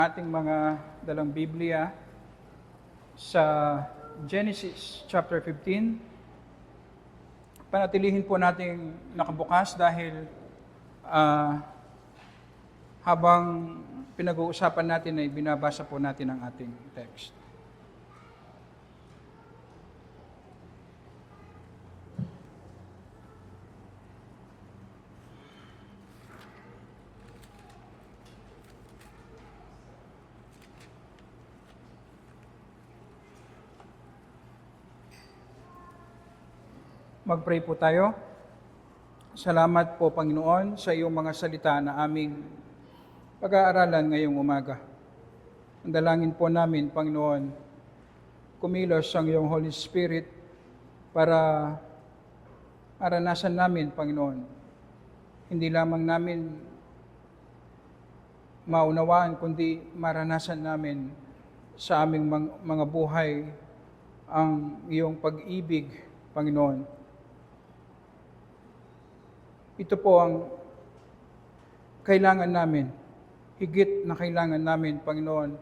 Ating mga dalang Biblia sa Genesis chapter 15. Panatilihin po nating nakabukas dahil habang pinag-uusapan natin ay binabasa po natin ang ating text. Mag-pray po tayo. Salamat po, Panginoon, sa iyong mga salita na aming pag-aaralan ngayong umaga. Ang dalangin po namin, Panginoon, kumilos ang iyong Holy Spirit para maranasan namin, Panginoon. Hindi lamang namin maunawaan, kundi maranasan namin sa aming mga buhay ang iyong pag-ibig, Panginoon. Ito po ang kailangan namin, higit na kailangan namin, Panginoon,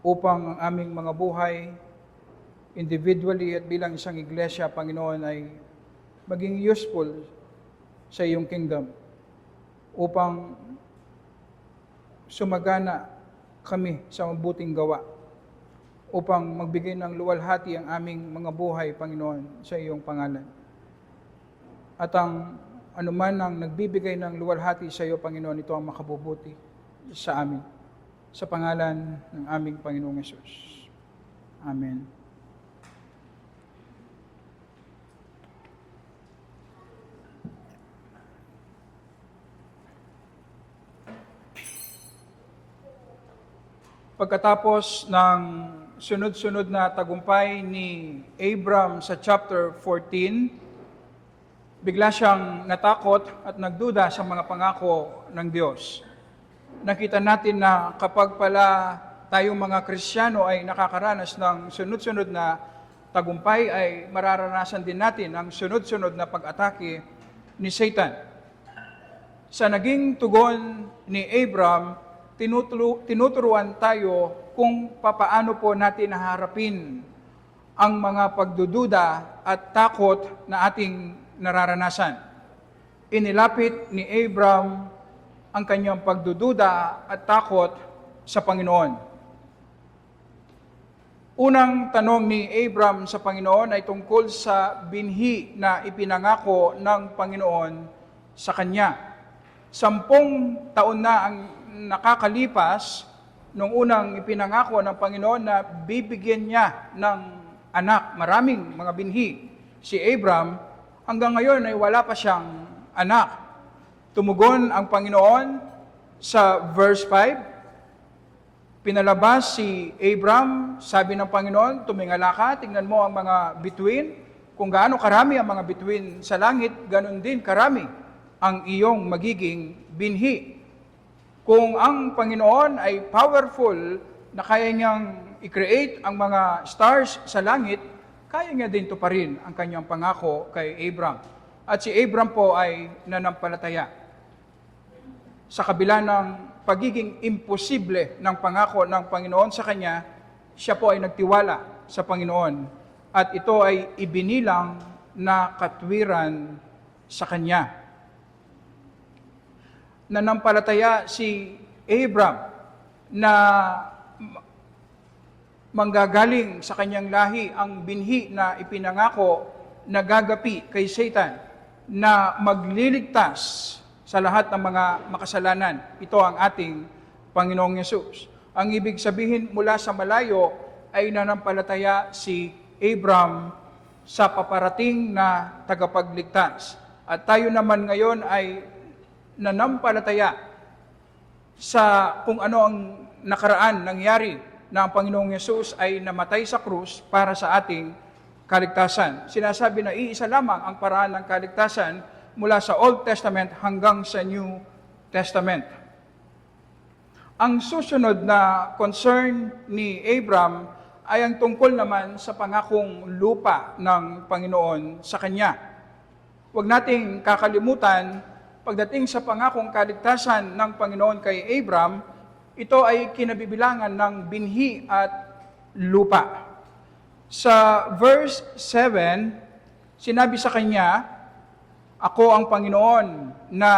upang ang aming mga buhay, individually at bilang isang iglesia, Panginoon, ay maging useful sa iyong kingdom, upang sumagana kami sa mabuting gawa, upang magbigay ng luwalhati ang aming mga buhay, Panginoon, sa iyong pangalan. At ang anuman ang nagbibigay ng luwalhati sa iyo, Panginoon, ito ang makabubuti sa amin. Sa pangalan ng aming Panginoong Hesus. Amen. Pagkatapos ng sunod-sunod na tagumpay ni Abram sa chapter 14, bigla siyang natakot at nagduda sa mga pangako ng Diyos. Nakita natin na kapag pala tayong mga Kristiyano ay nakakaranas ng sunod-sunod na tagumpay, ay mararanasan din natin ang sunod-sunod na pag-atake ni Satan. Sa naging tugon ni Abram, tinuturuan tayo kung papaano po natin haharapin ang mga pagdududa at takot na ating nararanasan. Inilapit ni Abram ang kanyang pagdududa at takot sa Panginoon. Unang tanong ni Abram sa Panginoon ay tungkol sa binhi na ipinangako ng Panginoon sa kanya. 10 taon na ang nakakalipas nung unang ipinangako ng Panginoon na bibigyan niya ng anak, maraming mga binhi, si Abram. Hanggang ngayon ay wala pa siyang anak. Tumugon ang Panginoon sa verse 5. Pinalabas si Abram, sabi ng Panginoon, tumingala ka, tingnan mo ang mga bituin. Kung gaano karami ang mga bituin sa langit, ganun din karami ang iyong magiging binhi. Kung ang Panginoon ay powerful na kaya niyang i-create ang mga stars sa langit, kaya niya din tuparin ang kanyang pangako kay Abram. At si Abram po ay nanampalataya. Sa kabila ng pagiging imposible ng pangako ng Panginoon sa kanya, siya po ay nagtiwala sa Panginoon. At ito ay ibinilang na katwiran sa kanya. Nanampalataya si Abram na manggagaling sa kanyang lahi ang binhi na ipinangako na gagapi kay Satan na magliligtas sa lahat ng mga makasalanan. Ito ang ating Panginoong Hesus. Ang ibig sabihin mula sa malayo ay nanampalataya si Abram sa paparating na tagapagligtas. At tayo naman ngayon ay nanampalataya sa kung ano ang nakaraan nangyari na ang Panginoong Hesus ay namatay sa krus para sa ating kaligtasan. Sinasabi na iisa lamang ang paraan ng kaligtasan mula sa Old Testament hanggang sa New Testament. Ang susunod na concern ni Abram ay ang tungkol naman sa pangakong lupa ng Panginoon sa kanya. Huwag nating kakalimutan, pagdating sa pangakong kaligtasan ng Panginoon kay Abram, ito ay kinabibilangan ng binhi at lupa. Sa verse 7, sinabi sa kanya, "Ako ang Panginoon na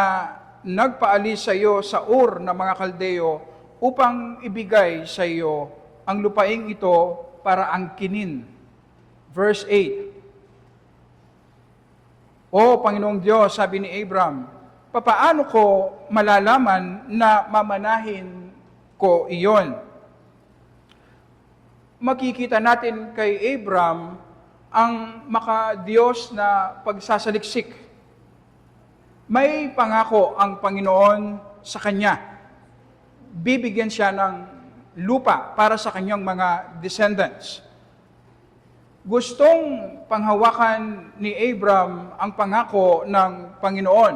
nagpaalis sa iyo sa Ur ng mga Kaldeo upang ibigay sa iyo ang lupaing ito para angkinin." Verse 8, "O Panginoong Diyos," sabi ni Abram, "papaano ko malalaman na mamanahin ko iyon?" Makikita natin kay Abram ang maka-Diyos na pagsasaliksik. May pangako ang Panginoon sa kanya. Bibigyan siya ng lupa para sa kanyang mga descendants. Gustong panghawakan ni Abram ang pangako ng Panginoon.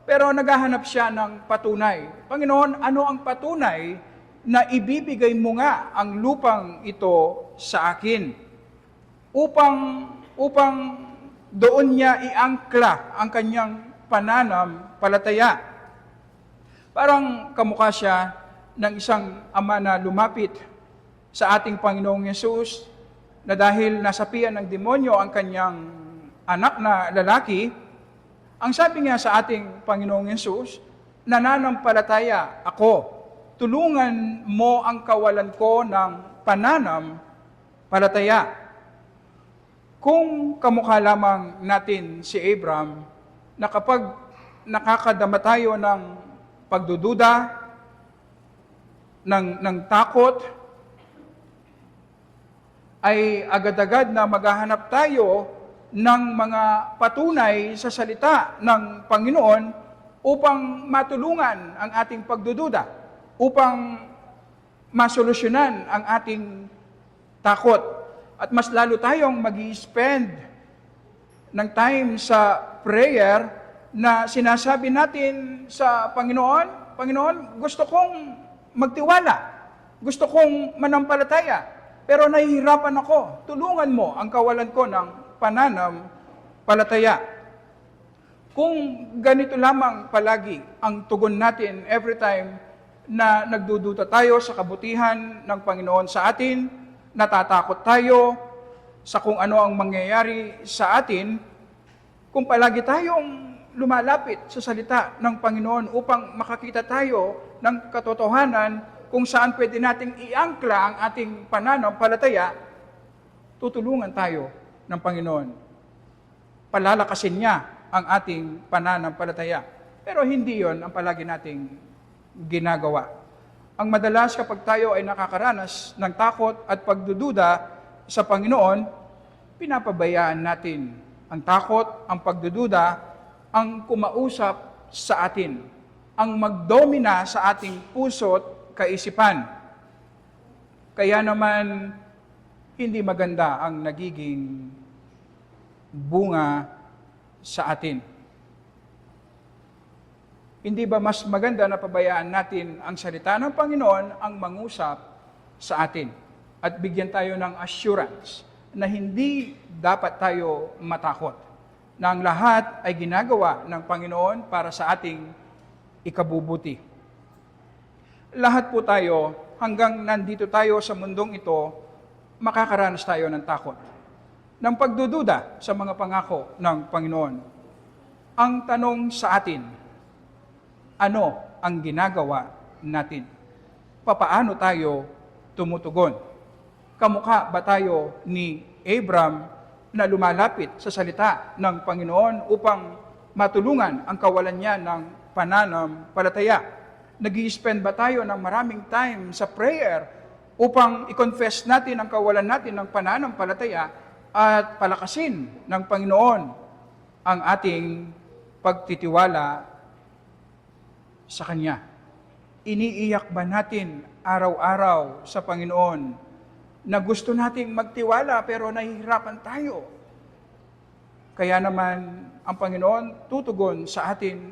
Pero naghahanap siya ng patunay. Panginoon, ano ang patunay na ibibigay mo nga ang lupang ito sa akin? Upang doon niya iangkla ang kanyang pananampalataya. Parang kamukha siya ng isang ama na lumapit sa ating Panginoong Yesus na dahil nasapian ng demonyo ang kanyang anak na lalaki, ang sabi niya sa ating Panginoong Yesus, "Nananampalataya ako. Tulungan mo ang kawalan ko ng pananampalataya." Kung kamukha lamang natin si Abram, na kapag nakakadama tayo ng pagdududa, ng takot, ay agad-agad na maghahanap tayo ng mga patunay sa salita ng Panginoon upang matulungan ang ating pagdududa, upang masolusyonan ang ating takot. At mas lalo tayong mag-i-spend ng time sa prayer na sinasabi natin sa Panginoon, "Panginoon, gusto kong magtiwala, gusto kong manampalataya, pero nahihirapan ako. Tulungan mo ang kawalan ko ng pananampalataya." Kung ganito lamang palagi ang tugon natin every time na nagdududa tayo sa kabutihan ng Panginoon sa atin, natatakot tayo sa kung ano ang mangyayari sa atin, kung palagi tayong lumalapit sa salita ng Panginoon upang makakita tayo ng katotohanan kung saan pwede nating iangkla ang ating pananampalataya, tutulungan tayo ng Panginoon. Palalakasin niya ang ating pananampalataya. Pero hindi yon ang palagi nating ginagawa. Ang madalas kapag tayo ay nakakaranas ng takot at pagdududa sa Panginoon, pinapabayaan natin ang takot, ang pagdududa, ang kumausap sa atin, ang magdomina sa ating puso't kaisipan. Kaya naman, hindi maganda ang nagiging bunga sa atin. Hindi ba mas maganda na pabayaan natin ang salita ng Panginoon ang mangusap sa atin at bigyan tayo ng assurance na hindi dapat tayo matakot, na ang lahat ay ginagawa ng Panginoon para sa ating ikabubuti. Lahat po tayo, hanggang nandito tayo sa mundong ito, makakaranas tayo ng takot, ng pagdududa sa mga pangako ng Panginoon. Ang tanong sa atin, ano ang ginagawa natin? Papaano tayo tumutugon? Kamukha ba tayo ni Abram na lumalapit sa salita ng Panginoon upang matulungan ang kawalan niya ng pananampalataya? Nag-i-spend ba tayo ng maraming time sa prayer upang i-confess natin ang kawalan natin ng pananampalataya at palakasin ng Panginoon ang ating pagtitiwala sa Kanya? Iniiyak ba natin araw-araw sa Panginoon na gusto nating magtiwala pero nahihirapan tayo? Kaya naman ang Panginoon tutugon sa atin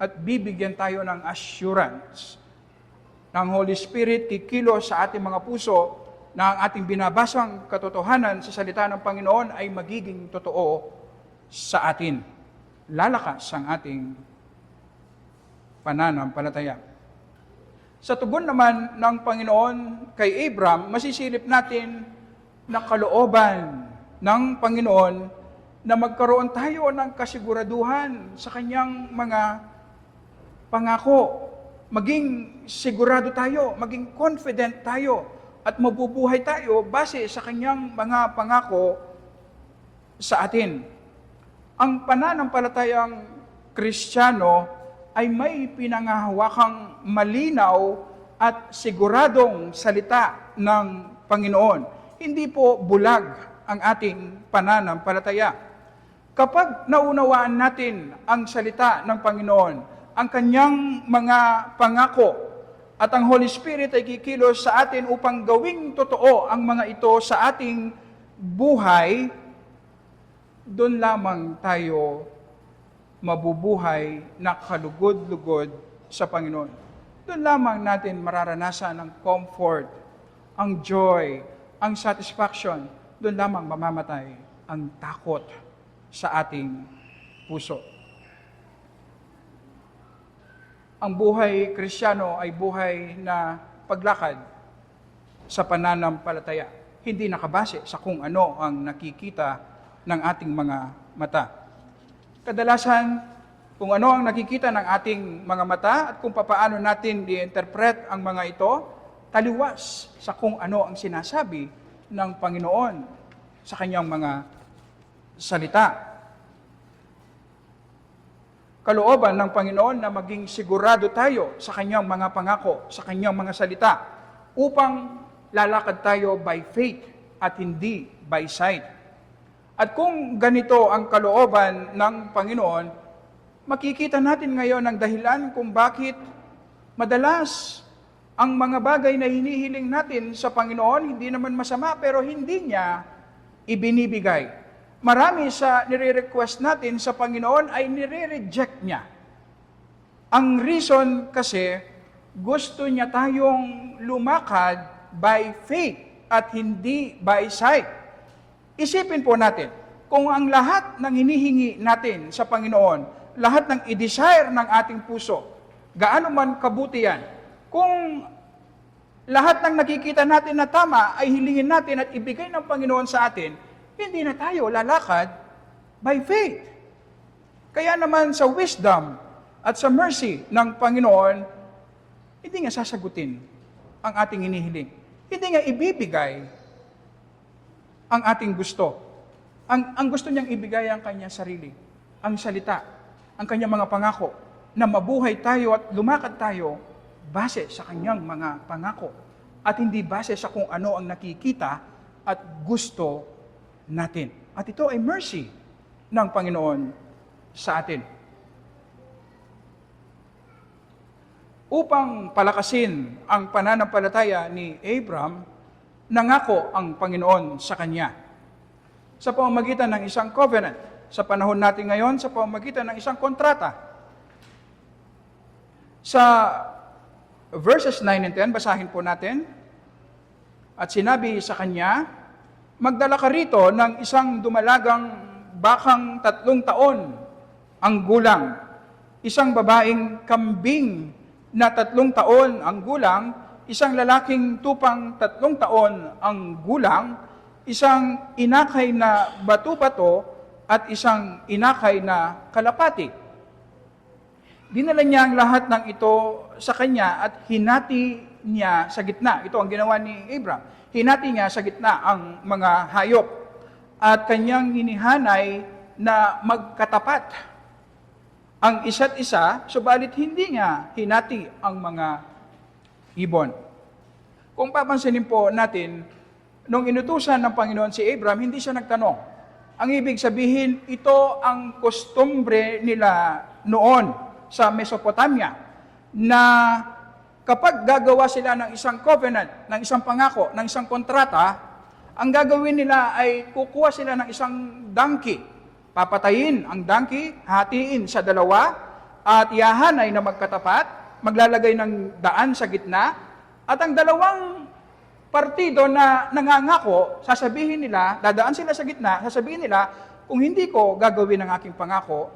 at bibigyan tayo ng assurance ng Holy Spirit, kikilos sa ating mga puso na ang ating binabasang katotohanan sa salita ng Panginoon ay magiging totoo sa atin. Lalakas ang ating pananampalataya. Sa tugon naman ng Panginoon kay Abram, masisilip natin na kalooban ng Panginoon na magkaroon tayo ng kasiguraduhan sa kanyang mga pangako. Maging sigurado tayo, maging confident tayo, at mabubuhay tayo base sa kanyang mga pangako sa atin. Ang pananampalatayang Kristiyano ay may pinangahawakang malinaw at siguradong salita ng Panginoon. Hindi po bulag ang ating pananampalataya. Kapag naunawaan natin ang salita ng Panginoon, ang kanyang mga pangako, at ang Holy Spirit ay kikilos sa atin upang gawing totoo ang mga ito sa ating buhay, doon lamang tayo mabubuhay na kalugod-lugod sa Panginoon. Doon lamang natin mararanasan ang comfort, ang joy, ang satisfaction. Doon lamang mamamatay ang takot sa ating puso. Ang buhay Kristiyano ay buhay na paglakad sa pananampalataya. Hindi nakabase sa kung ano ang nakikita ng ating mga mata. Kadalasan, kung ano ang nakikita ng ating mga mata at kung papaano natin i-interpret ang mga ito, taliwas sa kung ano ang sinasabi ng Panginoon sa kanyang mga salita. Kalooban ng Panginoon na maging sigurado tayo sa kanyang mga pangako, sa kanyang mga salita, upang lalakad tayo by faith at hindi by sight. At kung ganito ang kalooban ng Panginoon, makikita natin ngayon ang dahilan kung bakit madalas ang mga bagay na hinihiling natin sa Panginoon, hindi naman masama, pero hindi niya ibinibigay. Marami sa nire-request natin sa Panginoon ay nire-reject niya. Ang reason kasi, gusto niya tayong lumakad by faith at hindi by sight. Isipin po natin, kung ang lahat ng hinihingi natin sa Panginoon, lahat ng i-desire ng ating puso, gaano man kabuti yan, kung lahat ng nakikita natin na tama ay hilingin natin at ibigay ng Panginoon sa atin, hindi na tayo lalakad by faith. Kaya naman sa wisdom at sa mercy ng Panginoon, hindi nga sasagutin ang ating hinihiling. Hindi nga ibibigay ang ating gusto. Ang gusto niyang ibigay ang kanyang sarili, ang salita, ang kanyang mga pangako, na mabuhay tayo at lumakad tayo base sa kanyang mga pangako at hindi base sa kung ano ang nakikita at gusto natin. At ito ay mercy ng Panginoon sa atin. Upang palakasin ang pananampalataya ni Abram, nangako ang Panginoon sa kanya sa pamamagitan ng isang covenant. Sa panahon natin ngayon, sa pamamagitan ng isang kontrata. Sa verses 9 and 10, basahin po natin. At sinabi sa kanya, magdala ka rito ng isang dumalagang bakang 3 taon ang gulang, isang babaeng kambing na 3 taon ang gulang, isang lalaking tupang 3 taon ang gulang, isang inakay na bato-bato at isang inakay na kalapati. Dinala niya ang lahat ng ito sa kanya at hinati niya sa gitna. Ito ang ginawa ni Abram. Hinati niya sa gitna ang mga hayop at kanyang hinihanay na magkatapat ang isa't isa, subalit hindi niya hinati ang mga ibon. Kung papansinin po natin, nung inutusan ng Panginoon si Abram, hindi siya nagtanong. Ang ibig sabihin, ito ang kostumbre nila noon sa Mesopotamia, na kapag gagawa sila ng isang covenant, ng isang pangako, ng isang kontrata, ang gagawin nila ay kukuha sila ng isang donkey. Papatayin ang donkey, hatiin sa 2, at ihahanay na magkatapat, maglalagay ng daan sa gitna, at ang dalawang partido na nangangako, sasabihin nila, dadaan sila sa gitna, sasabihin nila, kung hindi ko gagawin ang aking pangako,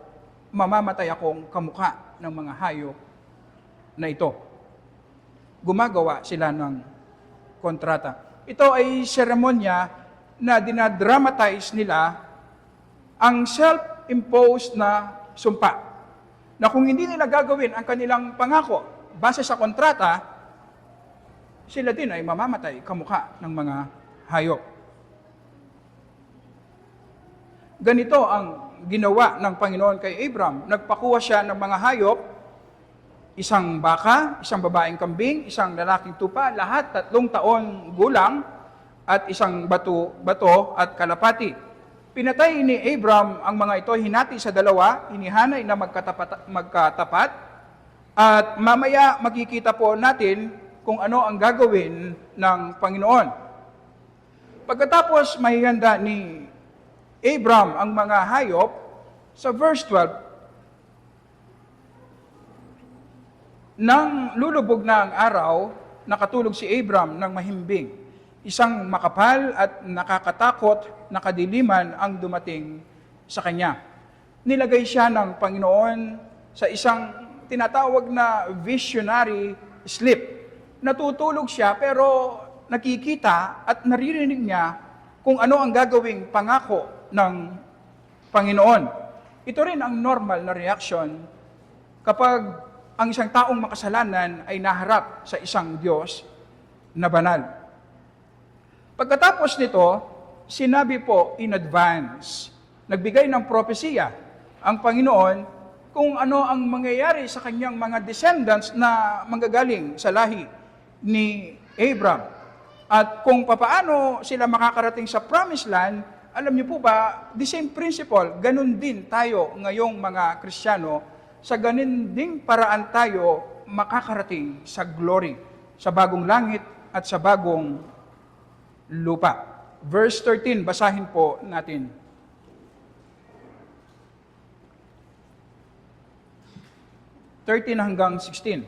mamamatay akong kamukha ng mga hayop na ito. gumagawa sila ng kontrata. Ito ay seremonya na dinadramatize nila ang self-imposed na sumpa, na kung hindi nila gagawin ang kanilang pangako base sa kontrata, sila din ay mamamatay kamukha ng mga hayop. Ganito ang ginawa ng Panginoon kay Abram. Nagpakuha siya ng mga hayop, isang baka, isang babaeng kambing, isang lalaking tupa, lahat 3 taon gulang, at isang bato at kalapati. Pinatay ni Abram ang mga ito, hinati sa 2, inihanay na magkatapat, at mamaya makikita po natin kung ano ang gagawin ng Panginoon. Pagkatapos mahihanda ni Abram ang mga hayop, sa verse 12, nang lulubog na ang araw, nakatulog si Abram ng mahimbing. Isang makapal at nakakatakot na kadiliman ang dumating sa kanya. Nilagay siya ng Panginoon sa isang tinatawag na visionary sleep. Natutulog siya pero nakikita at naririnig niya kung ano ang gagawing pangako ng Panginoon. Ito rin ang normal na reaction kapag ang isang taong makasalanan ay naharap sa isang Diyos na banal. Pagkatapos nito, sinabi po in advance, nagbigay ng propesiya ang Panginoon kung ano ang mangyayari sa kanyang mga descendants na manggagaling sa lahi ni Abram. At kung papaano sila makakarating sa promised land, alam niyo po ba, the same principle, ganun din tayo ngayong mga Kristiyano, sa ganun ding paraan tayo makakarating sa glory, sa bagong langit at sa bagong lupa. Verse 13, basahin po natin. hanggang 16.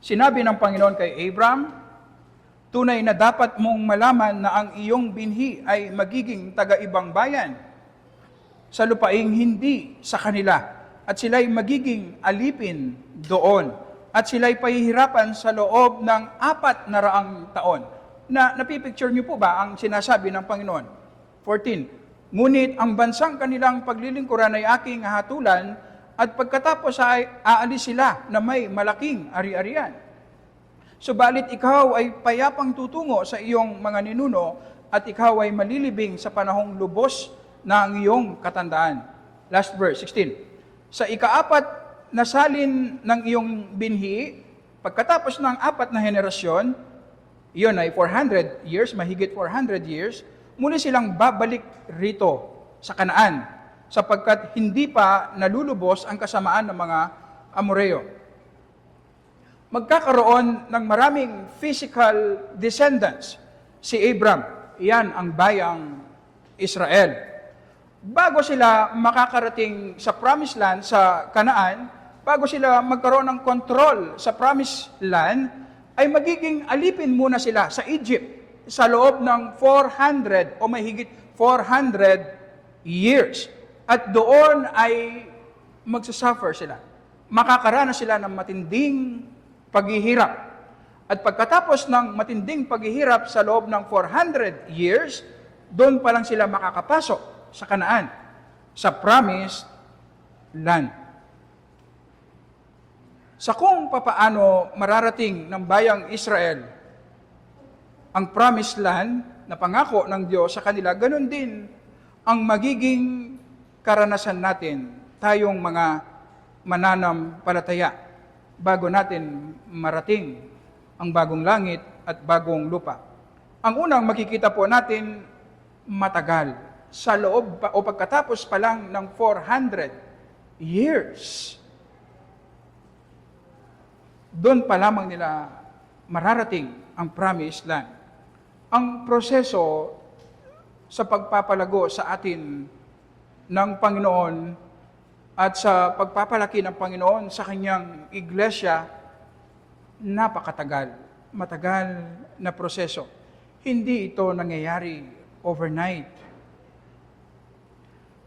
Sinabi ng Panginoon kay Abram, tunay na dapat mong malaman na ang iyong binhi ay magiging taga-ibang bayan sa lupaing hindi sa kanila, at sila'y magiging alipin doon, at sila'y pahihirapan sa loob ng 400 taon. Napipicture niyo po ba ang sinasabi ng Panginoon? 14. Ngunit ang bansang kanilang paglilingkuran ay aking hatulan, at pagkatapos ay aalis sila na may malaking ari-arian. Subalit ikaw ay payapang tutungo sa iyong mga ninuno, at ikaw ay malilibing sa panahong lubos na ang iyong katandaan. Last verse, 16. Sa ika-4 na salin ng iyong binhi, pagkatapos ng 4 na henerasyon, iyon ay 400 years, mahigit 400 years, muli silang babalik rito sa Kanaan, sapagkat hindi pa nalulubos ang kasamaan ng mga Amoreo. Magkakaroon ng maraming physical descendants si Abram. Iyan ang bayang Israel. Bago sila makakarating sa promised land sa Kanaan, bago sila magkaroon ng control sa promised land, ay magiging alipin muna sila sa Egypt sa loob ng 400 o mahigit 400 years. At doon ay magsasuffer sila. Makakaranas sila ng matinding paghihirap. At pagkatapos ng matinding paghihirap sa loob ng 400 years, doon pa lang sila makakapasok sa Kanaan, sa promised land. Sa kung papaano mararating ng bayang Israel ang promised land na pangako ng Diyos sa kanila, ganun din ang magiging karanasan natin, tayong mga mananampalataya, bago natin marating ang bagong langit at bagong lupa. Ang unang makikita po natin, matagal. Sa loob o pagkatapos pa lang ng 400 years, doon pa lamang nila mararating ang promised land. Ang proseso sa pagpapalago sa atin ng Panginoon at sa pagpapalaki ng Panginoon sa kanyang iglesia, napakatagal, matagal na proseso. Hindi ito nangyayari overnight.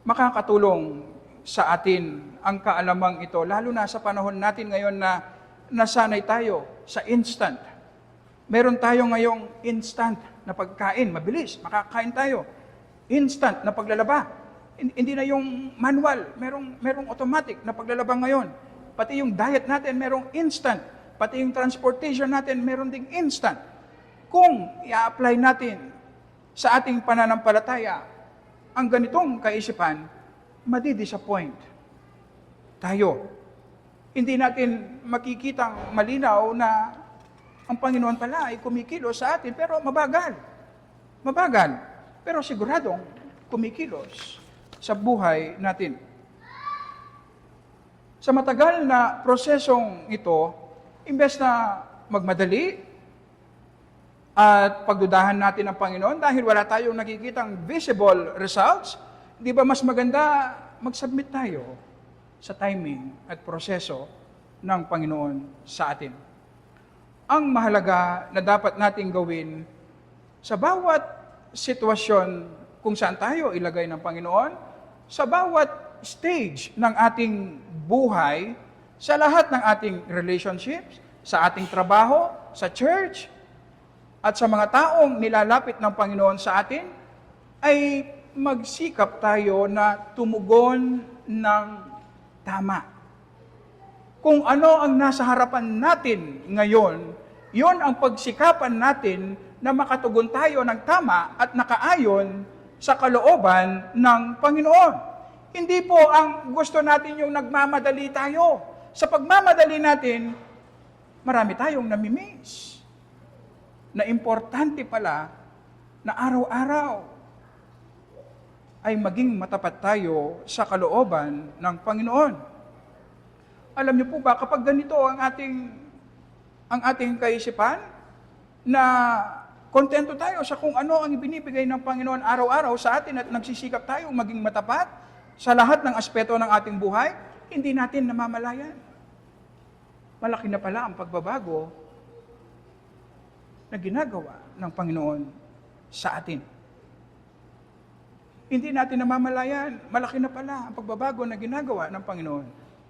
Makakatulong sa atin ang kaalamang ito, lalo na sa panahon natin ngayon na nasanay tayo sa instant. Meron tayo ngayong instant na pagkain, mabilis, makakain tayo. Instant na paglalaba. Hindi na yung manual, merong automatic na paglalaba ngayon. Pati yung diet natin, merong instant. Pati yung transportation natin, meron ding instant. Kung i-apply natin sa ating pananampalataya ang ganitong kaisipan, madi-disappoint tayo. Hindi natin makikitang malinaw na ang Panginoon pala ay kumikilos sa atin, pero mabagal. Mabagal. Pero siguradong kumikilos sa buhay natin. Sa matagal na prosesong ito, imbes na magmadali at pagdudahan natin ng Panginoon dahil wala tayong nakikitang visible results, di ba mas maganda mag-submit tayo sa timing at proseso ng Panginoon sa atin. Ang mahalaga na dapat nating gawin sa bawat sitwasyon kung saan tayo ilagay ng Panginoon, sa bawat stage ng ating buhay, sa lahat ng ating relationships, sa ating trabaho, sa church, at sa mga taong nilalapit ng Panginoon sa atin, ay magsikap tayo na tumugon ng tama. Kung ano ang nasa harapan natin ngayon, yon ang pagsikapan natin na makatugon tayo ng tama at nakaayon sa kalooban ng Panginoon. Hindi po ang gusto natin yung nagmamadali tayo. Sa pagmamadali natin, marami tayong namimiss. Na importante pala na araw-araw ay maging matapat tayo sa kalooban ng Panginoon. Alam niyo po ba, kapag ganito ang ating kaisipan, na kontento tayo sa kung ano ang ibinibigay ng Panginoon araw-araw sa atin at nagsisikap tayong maging matapat sa lahat ng aspeto ng ating buhay, hindi natin namamalayan. Malaki na pala ang pagbabago na ginagawa ng Panginoon sa atin. Hindi natin namamalayan, malaki na pala ang pagbabago na ginagawa ng Panginoon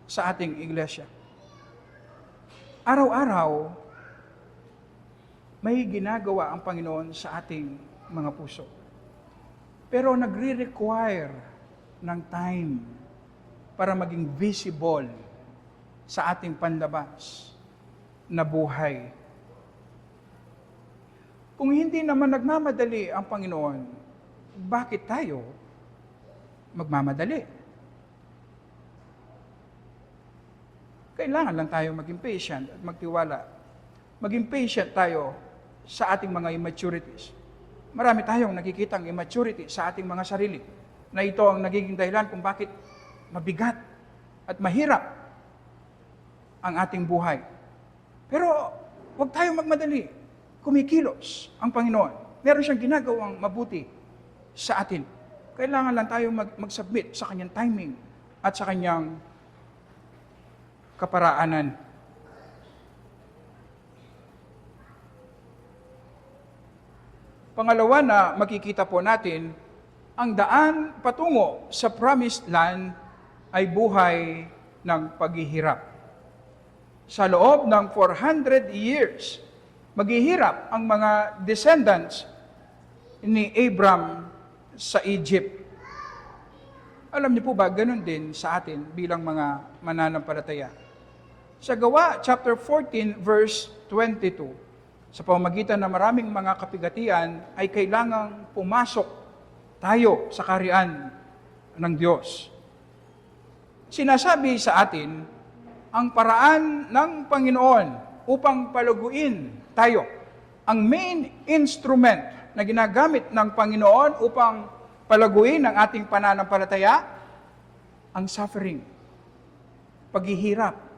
sa ating iglesia. Araw-araw, may ginagawa ang Panginoon sa ating mga puso. Pero nagre-require ng time para maging visible sa ating panlabas na buhay. Kung hindi naman nagmamadali ang Panginoon, bakit tayo magmamadali? Kailangan lang tayo maging patient at magtiwala. Maging patient tayo sa ating mga immaturities. Marami tayong nakikitang immaturity sa ating mga sarili, na ito ang nagiging dahilan kung bakit mabigat at mahirap ang ating buhay. Pero huwag tayong magmadali. Kumikilos ang Panginoon. Meron siyang ginagawang mabuti sa atin. Kailangan lang tayo mag-submit sa kanyang timing at sa kanyang kaparaanan. Pangalawa na makikita po natin, ang daan patungo sa promised land ay buhay ng paghihirap. Sa loob ng 400 years, maghihirap ang mga descendants ni Abram sa Egypt. Alam niyo po ba, ganun din sa atin bilang mga mananampalataya. Sa Gawa, chapter 14, verse 22, sa pamamagitan ng maraming mga kapigatian, ay kailangang pumasok tayo sa kaharian ng Diyos. Sinasabi sa atin, ang paraan ng Panginoon upang paluguin tayo. Ang main instrument na ginagamit ng Panginoon upang palaguin ang ating pananampalataya, ang suffering, paghihirap.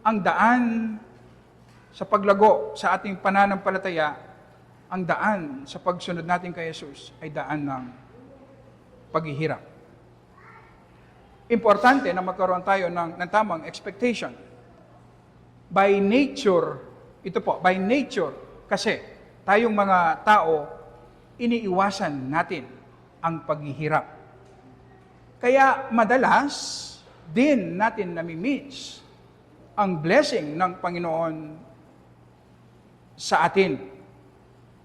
Ang daan sa paglago sa ating pananampalataya, ang daan sa pagsunod natin kay Jesus ay daan ng paghihirap. Importante na magkaroon tayo ng tamang expectation. By nature, ito po, by nature, kasi tayong mga tao, iniiwasan natin ang paghihirap. Kaya madalas, din natin nami-miss ang blessing ng Panginoon sa atin.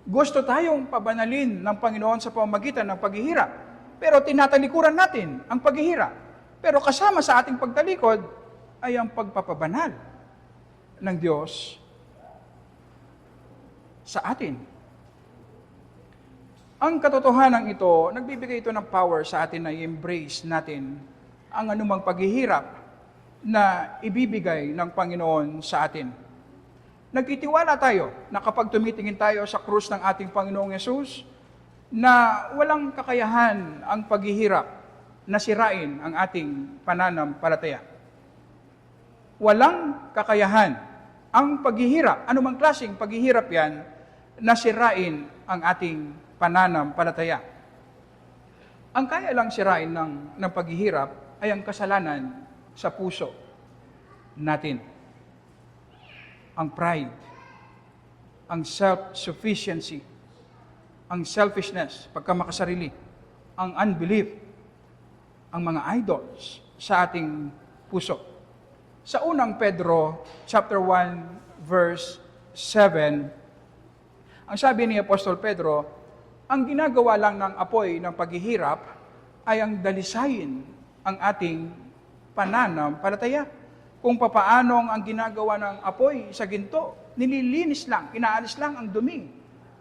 Gusto tayong pabanalin ng Panginoon sa pamamagitan ng paghihirap, pero tinatalikuran natin ang paghihirap. Pero kasama sa ating pagtalikod ay ang pagpapabanal ng Diyos sa atin. Ang katotohanan ito, nagbibigay ito ng power sa atin na i-embrace natin ang anumang paghihirap na ibibigay ng Panginoon sa atin. Nagtitiwala tayo na kapag tumitingin tayo sa krus ng ating Panginoong Yesus, na walang kakayahan ang paghihirap na sirain ang ating pananampalataya. Walang kakayahan ang paghihirap, anumang klaseng paghihirap yan, na sirain ang ating pananampalataya. Ang kaya lang sirain ng paghihirap ay ang kasalanan sa puso natin. Ang pride, ang self-sufficiency, ang selfishness, pagkamakasarili, ang unbelief, ang mga idols sa ating puso. Sa unang Pedro, chapter 1, verse 7, ang sabi ni Apostol Pedro, ang ginagawa lang ng apoy ng paghihirap ay ang dalisayin ang ating pananampalataya. Kung papaanong ang ginagawa ng apoy sa ginto, nililinis lang, inaalis lang ang dumi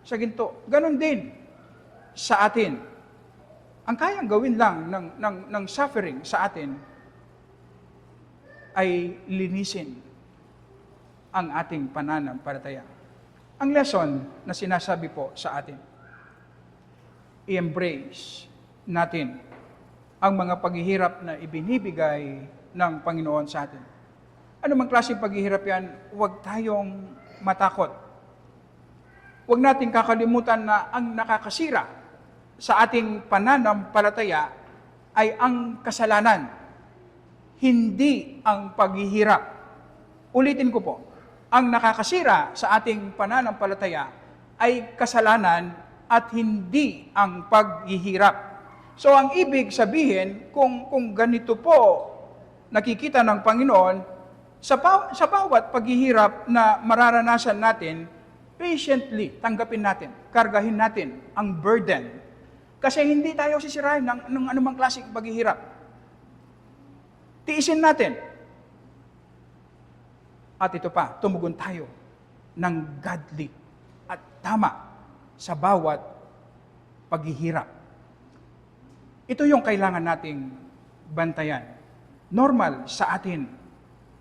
sa ginto. Ganon din sa atin. Ang kayang gawin lang ng suffering sa atin ay linisin ang ating pananampalataya. Ang lesson na sinasabi po sa atin, i-embrace natin ang mga paghihirap na ibinibigay ng Panginoon sa atin. Ano mang klaseng paghihirap yan, huwag tayong matakot. Huwag nating kakalimutan na ang nakakasira sa ating pananampalataya ay ang kasalanan, hindi ang paghihirap. Ulitin ko po, ang nakakasira sa ating pananampalataya ay kasalanan at hindi ang paghihirap. So ang ibig sabihin, kung ganito po nakikita ng Panginoon, sa bawat paghihirap na mararanasan natin, patiently tanggapin natin, kargahin natin ang burden. Kasi hindi tayo sisirain ng anumang klaseng paghihirap. Tiisin natin. At ito pa, tumugon tayo ng godly at tama sa bawat paghihirap. Ito yung kailangan nating bantayan. Normal sa atin.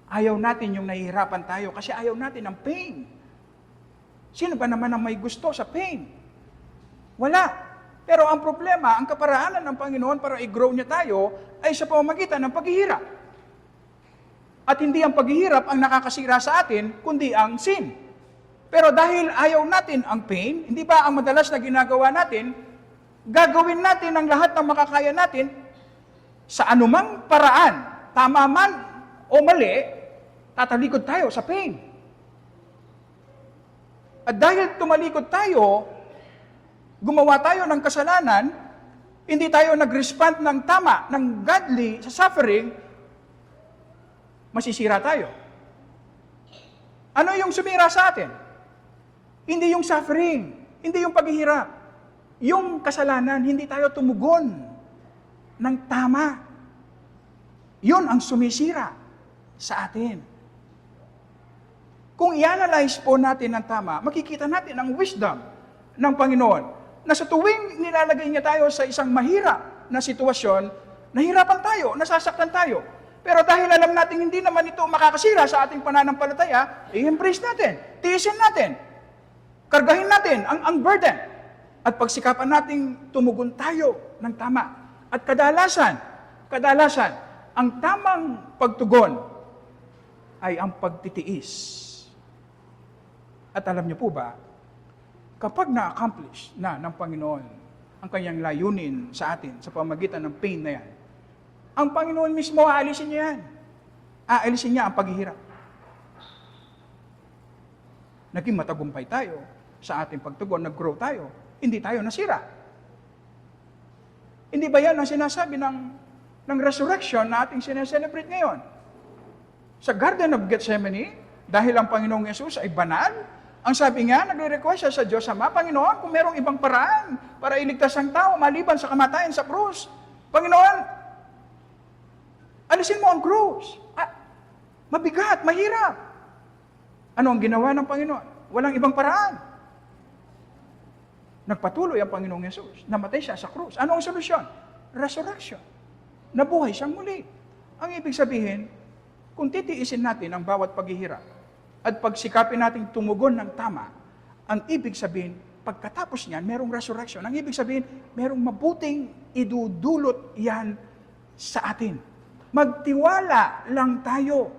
Ayaw natin yung nahihirapan tayo kasi ayaw natin ng pain. Sino ba naman ang may gusto sa pain? Wala. Pero ang problema, ang kaparaanan ng Panginoon para i-grow niya tayo ay sa pamamagitan ng paghihirap. At hindi ang paghihirap ang nakakasira sa atin, kundi ang sin. Pero dahil ayaw natin ang pain, hindi ba ang madalas na ginagawa natin, gagawin natin ang lahat ng makakaya natin sa anumang paraan, tama man o mali, tatalikod tayo sa pain. At dahil tumalikod tayo, gumawa tayo ng kasalanan, hindi tayo nag-respond ng tama, ng godly sa suffering, masisira tayo. Ano yung sumira sa atin? Hindi yung suffering, hindi yung paghihirap. Yung kasalanan, hindi tayo tumugon ng tama. Yun ang sumisira sa atin. Kung i-analyze po natin ng tama, makikita natin ang wisdom ng Panginoon na sa tuwing nilalagay niya tayo sa isang mahirap na sitwasyon, nahirapan tayo, nasasaktan tayo. Pero dahil alam natin hindi naman ito makakasira sa ating pananampalataya, i-embrace natin, tiisin natin, kargahin natin ang burden, at pagsikapan nating tumugon tayo ng tama. At kadalasan, ang tamang pagtugon ay ang pagtitiis. At alam niyo po ba, kapag na-accomplish na ng Panginoon ang kanyang layunin sa atin sa pamamagitan ng pain na yan, ang Panginoon mismo aalisin niya yan. Aalisin niya ang paghihirap. Naging matagumpay tayo sa ating pagtugon, nag-grow tayo, hindi tayo nasira. Hindi ba yan ang sinasabi ng ng resurrection na ating sineselebrate ngayon. Sa Garden of Gethsemane, dahil ang Panginoong Yesus ay banal, ang sabi niya, nagre-request siya sa Diyos Ama, Panginoon, kung merong ibang paraan para iligtas ang tao maliban sa kamatayan sa krus, Panginoon, alisin mo ang krus. Mabigat, mahirap. Ano ang ginawa ng Panginoon? Walang ibang paraan. Nagpatuloy ang Panginoong Yesus. Namatay siya sa krus. Ano ang solusyon? Resurrection. Nabuhay siyang muli. Ang ibig sabihin, kung titiisin natin ang bawat paghihirap at pagsikapin natin tumugon ng tama, ang ibig sabihin, pagkatapos niyan, merong resurrection. Ang ibig sabihin, merong mabuting idudulot yan sa atin. Magtiwala lang tayo.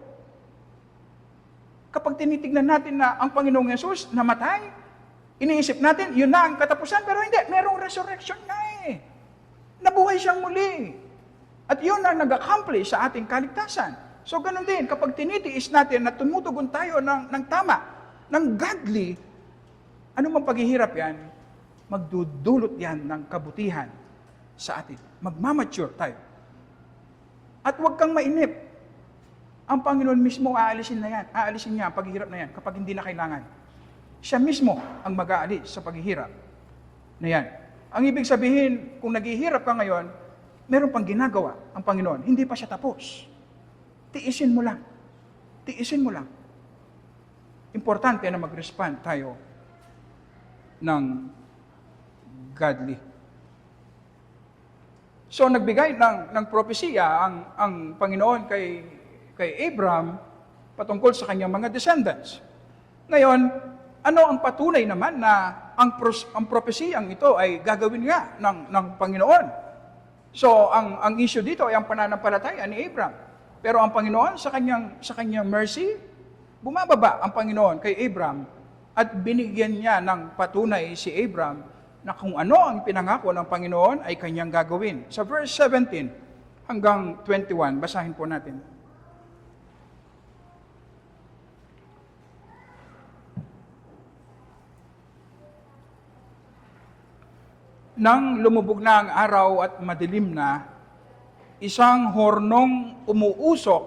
Kapag tinitignan natin na ang Panginoong Yesus namatay, iniisip natin, yun na ang katapusan, pero hindi, merong resurrection na eh. Nabuhay siyang muli. At yun ang nag-accomplish sa ating kaligtasan. So ganun din, kapag tinitiis natin na tumutugon tayo ng tama, ng godly, ano mang paghihirap yan, magdudulot yan ng kabutihan sa atin. Magmamature tayo. At huwag kang mainip. Ang Panginoon mismo aalisin niya ang paghihirap na yan kapag hindi na kailangan. Siya mismo ang mag-aalis sa paghihirap na yan. Ang ibig sabihin, kung naghihirap ka ngayon, meron pang ginagawa ang Panginoon. Hindi pa siya tapos. Tiisin mo lang. Tiisin mo lang. Importante na mag-respond tayo ng godly. So nagbigay ng propesiya ang Panginoon kay Abraham patungkol sa kanyang mga descendants. Ngayon, ano ang patunay naman na ang propesiyang ito ay gagawin nga ng Panginoon? So, ang issue dito ay ang pananampalataya ni Abraham. Pero ang Panginoon sa kanyang mercy, bumababa ang Panginoon kay Abraham at binigyan niya ng patunay si Abraham na kung ano ang pinangako ng Panginoon ay kanyang gagawin. Sa verse 17 hanggang 21, basahin po natin. Nang lumubog na ang araw at madilim na, isang hornong umuusok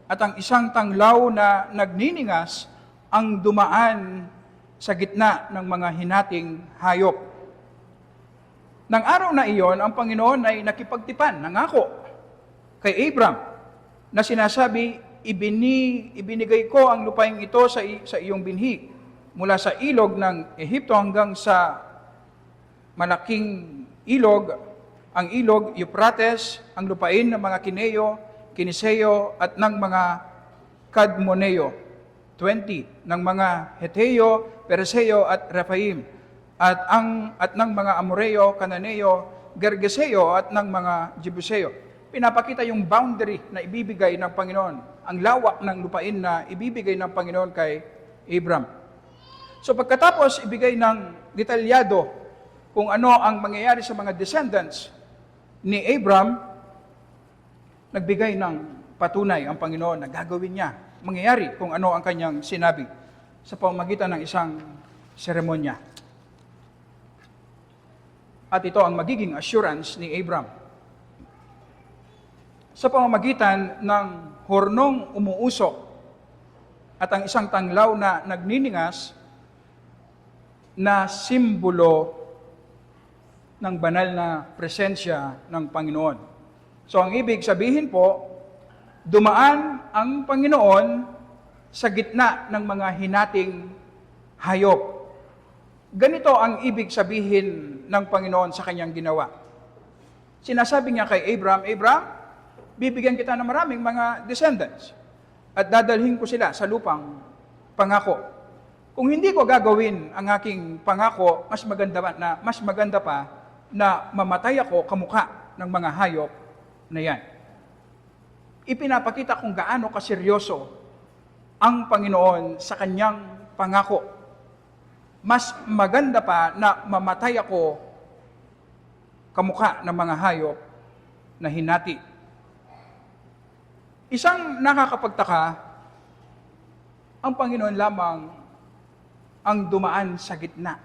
at ang isang tanglaw na nagniningas ang dumaan sa gitna ng mga hinating hayop. Nang araw na iyon, ang Panginoon ay nakipagtipan, nangako kay Abraham na sinasabi, ibinigay ko ang lupaing ito sa iyong binhi mula sa ilog ng Ehipto hanggang sa malaking ilog, ang ilog Euphrates, ang lupain ng mga Kineo, Kiniseo at ng mga Kadmoneo, 20 ng mga Heteo, Pereseo at Rephaim, at ng mga Amoreo, Cananeo, Gergeseo at ng mga Jebuseo. Pinapakita yung boundary na ibibigay ng Panginoon, ang lawak ng lupain na ibibigay ng Panginoon kay Abraham. So pagkatapos ibigay ng detalyado kung ano ang mangyayari sa mga descendants ni Abraham, nagbigay ng patunay ang Panginoon na gagawin niya, mangyayari kung ano ang kanyang sinabi sa pamamagitan ng isang seremonya. At ito ang magiging assurance ni Abraham. Sa pamamagitan ng hornong umuusok at ang isang tanglaw na nagniningas na simbolo ng banal na presensya ng Panginoon. So ang ibig sabihin po, dumaan ang Panginoon sa gitna ng mga hinating hayop. Ganito ang ibig sabihin ng Panginoon sa kanyang ginawa. Sinasabi niya kay Abraham, bibigyan kita ng maraming mga descendants at dadalhin ko sila sa lupang pangako. Kung hindi ko gagawin ang aking pangako, mas maganda pa na mamatay ako kamukha ng mga hayop na yan. Ipinapakita kung gaano kaseryoso ang Panginoon sa kanyang pangako. Mas maganda pa na mamatay ako kamukha ng mga hayop na hinati. Isang nakakapagtaka, ang Panginoon lamang ang dumaan sa gitna.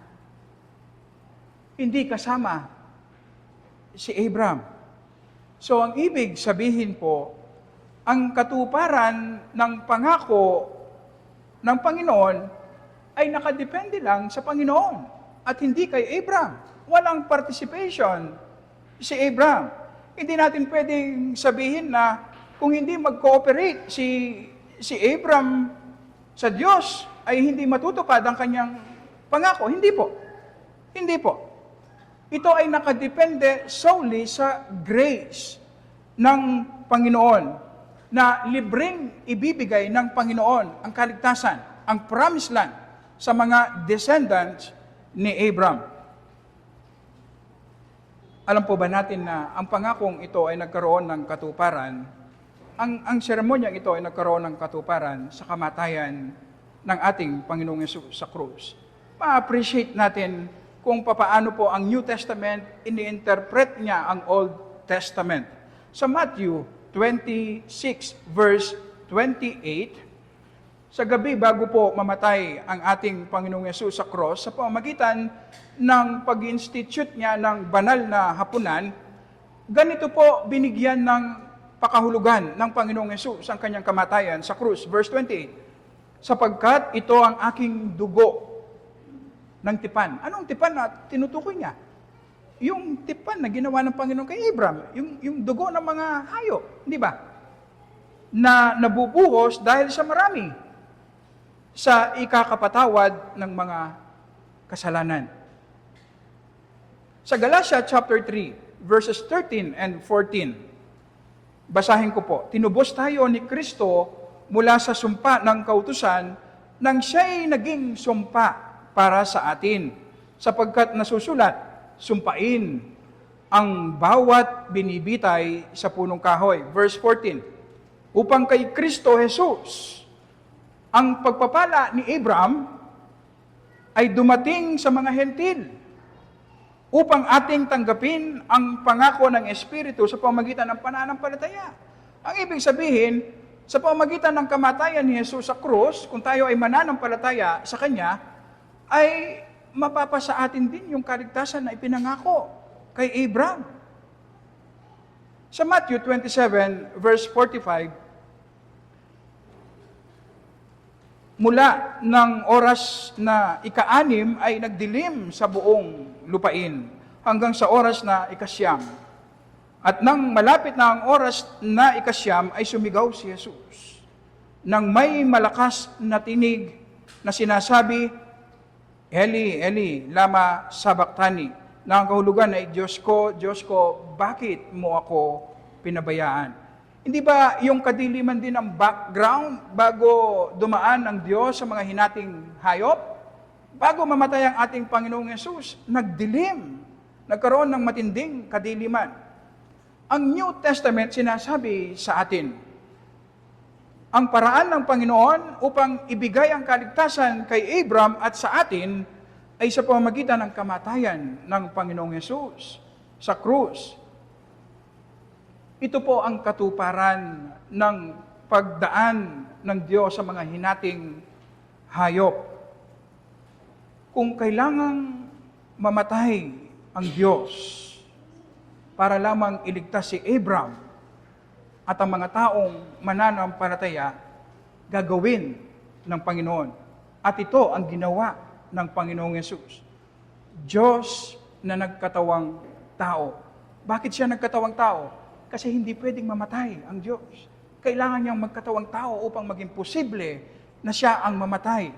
Hindi kasama si Abraham. So ang ibig sabihin po, ang katuparan ng pangako ng Panginoon ay nakadepende lang sa Panginoon at hindi kay Abraham. Walang participation si Abraham. Hindi natin pwedeng sabihin na kung hindi mag-cooperate si Abraham sa Diyos, ay hindi matutupad ang kanyang pangako. Hindi po. Hindi po. Ito ay nakadepende solely sa grace ng Panginoon na libreng ibibigay ng Panginoon ang kaligtasan, ang promised land sa mga descendants ni Abraham. Alam po ba natin na ang pangakong ito ay nagkaroon ng katuparan, ang seremonyang ito ay nagkaroon ng katuparan sa kamatayan ng ating Panginoong Yesus sa krus. Ma-appreciate natin kung papaano po ang New Testament ini-interpret niya ang Old Testament. Sa Matthew 26 verse 28, sa gabi bago po mamatay ang ating Panginoong Yesus sa cross, sa pamamagitan ng pag-institute niya ng banal na hapunan, ganito po binigyan ng pakahulugan ng Panginoong Yesus ang kanyang kamatayan sa krus. Verse 28, sapagkat ito ang aking dugo ng tipan. Anong tipan na tinutukoy niya? Yung tipan na ginawa ng Panginoon kay Abraham, yung dugo ng mga hayop, di ba? Na nabubuhos dahil sa marami, sa ikakapatawad ng mga kasalanan. Sa Galatia chapter 3, verses 13 and 14, basahin ko po, tinubos tayo ni Kristo mula sa sumpa ng kautusan nang siya'y naging sumpa para sa atin, sapagkat nasusulat, sumpain ang bawat binibitay sa punong kahoy. Verse 14, upang kay Kristo Jesus, ang pagpapala ni Abraham ay dumating sa mga hentil upang ating tanggapin ang pangako ng Espiritu sa pamamagitan ng pananampalataya. Ang ibig sabihin, sa pamamagitan ng kamatayan ni Jesus sa krus, kung tayo ay mananampalataya sa Kanya, ay mapapasa atin din yung kaligtasan na ipinangako kay Abraham. Sa Matthew 27, verse 45, mula ng oras na ika-6 ay nagdilim sa buong lupain hanggang sa oras na ika-9. At nang malapit na ang oras na ika-9 ay sumigaw si Jesus nang may malakas na tinig na sinasabi, Eli, Eli, lama sabachthani, na ang kahulugan ay Diyos ko, bakit mo ako pinabayaan? Hindi ba yung kadiliman din ang background bago dumaan ang Diyos sa mga hinating hayop? Bago mamatay ang ating Panginoong Yesus, nagdilim, nagkaroon ng matinding kadiliman. Ang New Testament sinasabi sa atin, ang paraan ng Panginoon upang ibigay ang kaligtasan kay Abraham at sa atin ay sa pamamagitan ng kamatayan ng Panginoong Yesus sa krus. Ito po ang katuparan ng pagdaan ng Diyos sa mga hinating hayop. Kung kailangang mamatay ang Diyos para lamang iligtas si Abraham, at ang mga taong mananampalataya, gagawin ng Panginoon. At ito ang ginawa ng Panginoong Yesus. Diyos na nagkatawang tao. Bakit siya nagkatawang tao? Kasi hindi pwedeng mamatay ang Diyos. Kailangan niyang magkatawang tao upang maging posible na siya ang mamatay.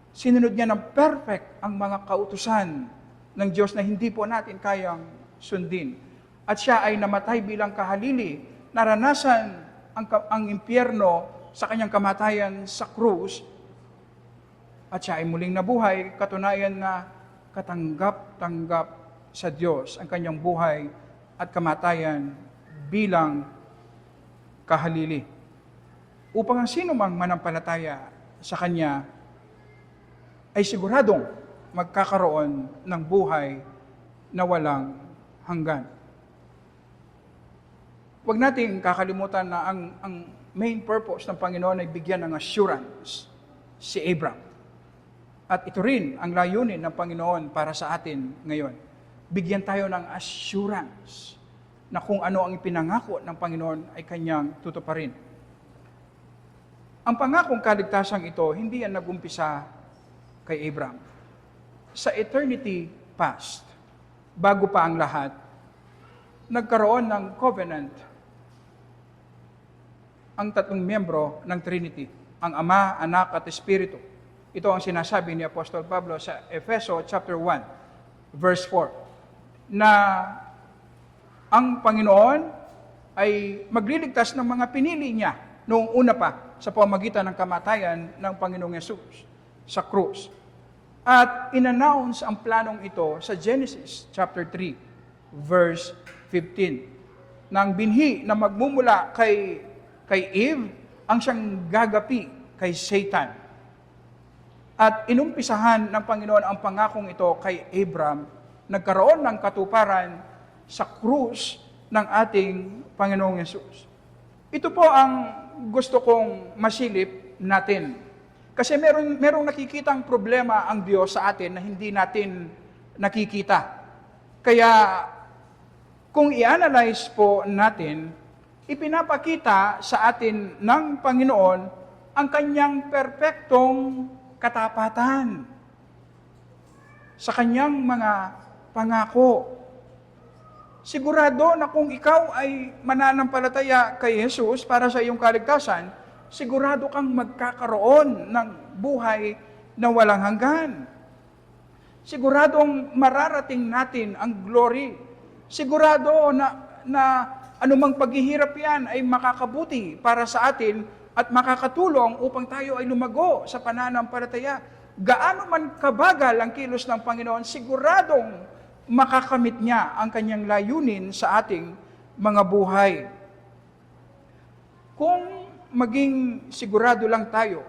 Sinunod niya ng perfect ang mga kautusan ng Diyos na hindi po natin kayang sundin. At siya ay namatay bilang kahalili, naranasan ang impyerno sa kanyang kamatayan sa krus, at siya ay muling nabuhay, katunayan na katanggap-tanggap sa Diyos ang kanyang buhay at kamatayan bilang kahalili. Upang ang sino mang manampalataya sa Kanya ay siguradong magkakaroon ng buhay na walang hanggan. Huwag nating kakalimutan na ang main purpose ng Panginoon ay bigyan ng assurance si Abraham. At ito rin ang layunin ng Panginoon para sa atin ngayon. Bigyan tayo ng assurance na kung ano ang ipinangako ng Panginoon ay kanyang tutuparin. Ang pangakong kaligtasang ito, hindi yan nag-umpisa kay Abraham. Sa eternity past, bago pa ang lahat, nagkaroon ng covenant ang tatlong miyembro ng Trinity, ang Ama, Anak at Espiritu. Ito ang sinasabi ni Apostol Pablo sa Efeso chapter 1, verse 4, na ang Panginoon ay magliligtas ng mga pinili niya noong una pa sa pamamagitan ng kamatayan ng Panginoong Yesus sa krus. At in-announce ang planong ito sa Genesis chapter 3, verse 15. Nang binhi na magmumula kay Eve ang siyang gagapi kay Satan. At inumpisahan ng Panginoon ang pangakong ito kay Abraham, nagkaroon ng katuparan sa krus ng ating Panginoong Yesus. Ito po ang gusto kong masilip natin. Kasi merong nakikitang problema ang Diyos sa atin na hindi natin nakikita. Kaya kung i-analyze po natin, ipinapakita sa atin ng Panginoon ang kanyang perpektong katapatan sa kanyang mga pangako. Sigurado na kung ikaw ay mananampalataya kay Jesus para sa iyong kaligtasan, sigurado kang magkakaroon ng buhay na walang hanggan. Siguradong mararating natin ang glory. Sigurado na anumang paghihirap yan ay makakabuti para sa atin at makakatulong upang tayo ay lumago sa pananampalataya. Gaano man kabagal ang kilos ng Panginoon, siguradong makakamit niya ang kanyang layunin sa ating mga buhay. Kung maging sigurado lang tayo